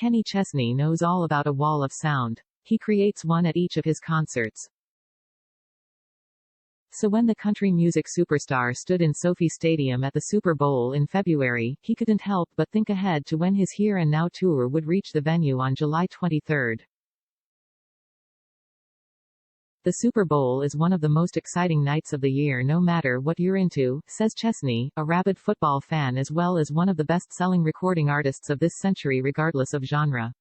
Kenny Chesney knows all about a wall of sound. He creates one at each of his concerts. So when the country music superstar stood in SoFi Stadium at the Super Bowl in February, he couldn't help but think ahead to when his Here and Now tour would reach the venue on July 23. The Super Bowl is one of the most exciting nights of the year no matter what you're into, says Chesney, a rabid football fan as well as one of the best-selling recording artists of this century regardless of genre.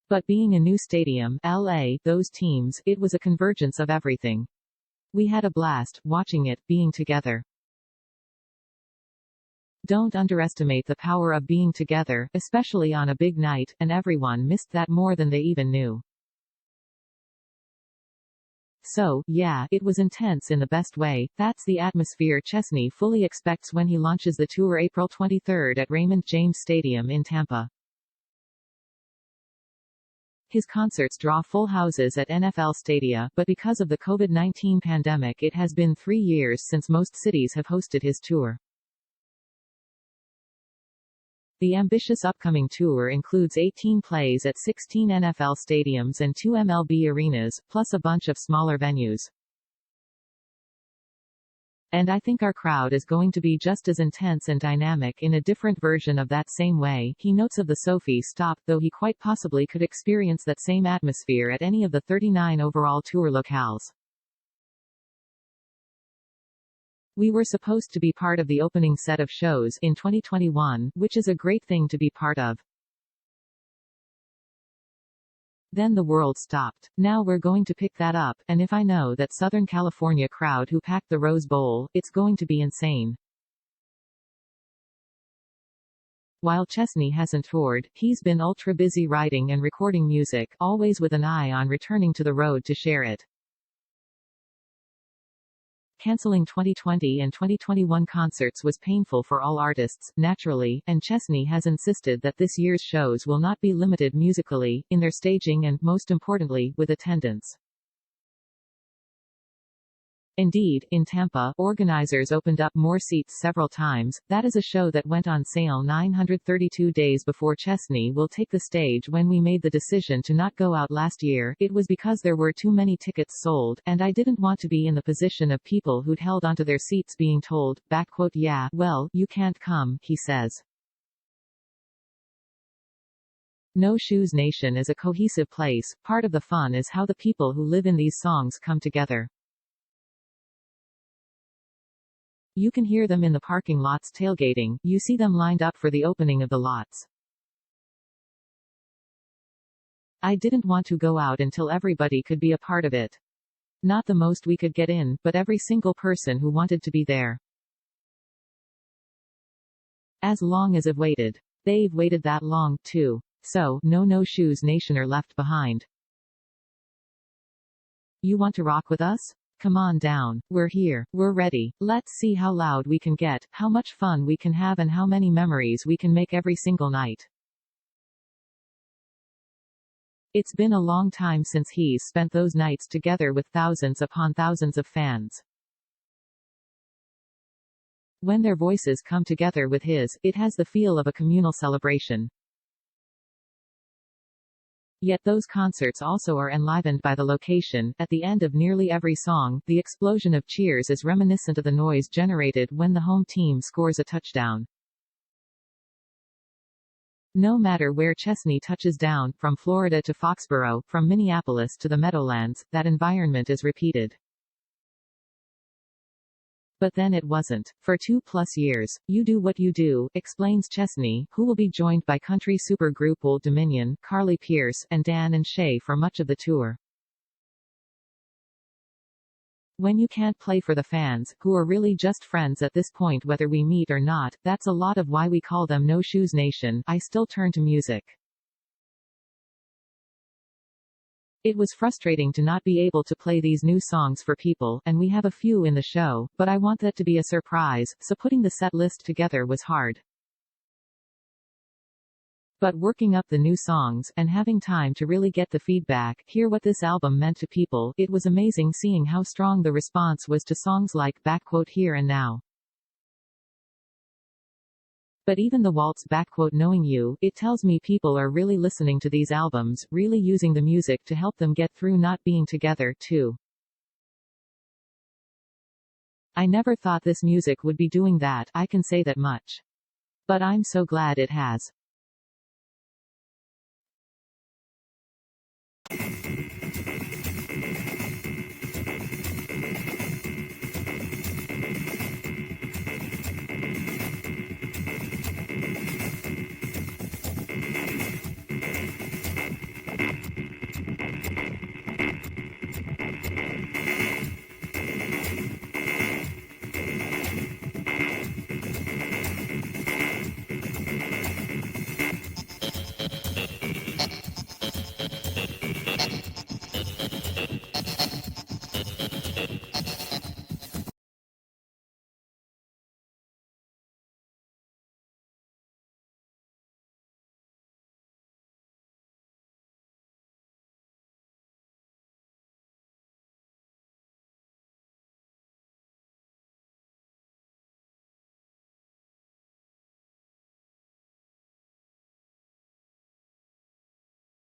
But being a new stadium, LA, those teams, it was a convergence of everything. We had a blast, watching it, being together. Don't underestimate the power of being together, especially on a big night, and everyone missed that more than they even knew. So, yeah, it was intense in the best way. That's the atmosphere Chesney fully expects when he launches the tour April 23 at Raymond James Stadium in Tampa. His concerts draw full houses at NFL stadia, but because of the COVID-19 pandemic it has been 3 years since most cities have hosted his tour. The ambitious upcoming tour includes 18 plays at 16 NFL stadiums and 2 MLB arenas, plus a bunch of smaller venues. And I think our crowd is going to be just as intense and dynamic in a different version of that same way, he notes of the SoFi stop, though he quite possibly could experience that same atmosphere at any of the 39 overall tour locales. We were supposed to be part of the opening set of shows in 2021, which is a great thing to be part of. Then the world stopped. Now we're going to pick that up, and if I know that Southern California crowd who packed the Rose Bowl, it's going to be insane. While Chesney hasn't toured, he's been ultra busy writing and recording music, always with an eye on returning to the road to share it. Canceling 2020 and 2021 concerts was painful for all artists, naturally, and Chesney has insisted that this year's shows will not be limited musically, in their staging and, most importantly, with attendance. Indeed, in Tampa, organizers opened up more seats several times. That is a show that went on sale 932 days before Chesney will take the stage. When we made the decision to not go out last year, it was because there were too many tickets sold, and I didn't want to be in the position of people who'd held onto their seats being told, "Yeah, well, you can't come," he says. No Shoes Nation is a cohesive place. Part of the fun is how the people who live in these songs come together. You can hear them in the parking lots tailgating, you see them lined up for the opening of the lots. I didn't want to go out until everybody could be a part of it. Not the most we could get in, but every single person who wanted to be there. As long as I've waited. They've waited that long, too. So, no Shoes Nation are left behind. You want to rock with us? Come on down. We're here. We're ready. Let's see how loud we can get, how much fun we can have and how many memories we can make every single night. It's been a long time since he's spent those nights together with thousands upon thousands of fans. When their voices come together with his, it has the feel of a communal celebration. Yet those concerts also are enlivened by the location. At the end of nearly every song, the explosion of cheers is reminiscent of the noise generated when the home team scores a touchdown. No matter where Chesney touches down, from Florida to Foxborough, from Minneapolis to the Meadowlands, that environment is repeated. But then it wasn't. For 2+ years, you do what you do, explains Chesney, who will be joined by country supergroup Old Dominion, Carly Pearce, and Dan and Shay for much of the tour. When you can't play for the fans, who are really just friends at this point whether we meet or not, that's a lot of why we call them No Shoes Nation. I still turn to music. It was frustrating to not be able to play these new songs for people, and we have a few in the show, but I want that to be a surprise, so putting the set list together was hard. But working up the new songs, and having time to really get the feedback, hear what this album meant to people, it was amazing seeing how strong the response was to songs like "Here and Now." But even the waltz knowing you, it tells me people are really listening to these albums, really using the music to help them get through not being together, too. I never thought this music would be doing that, I can say that much. But I'm so glad it has.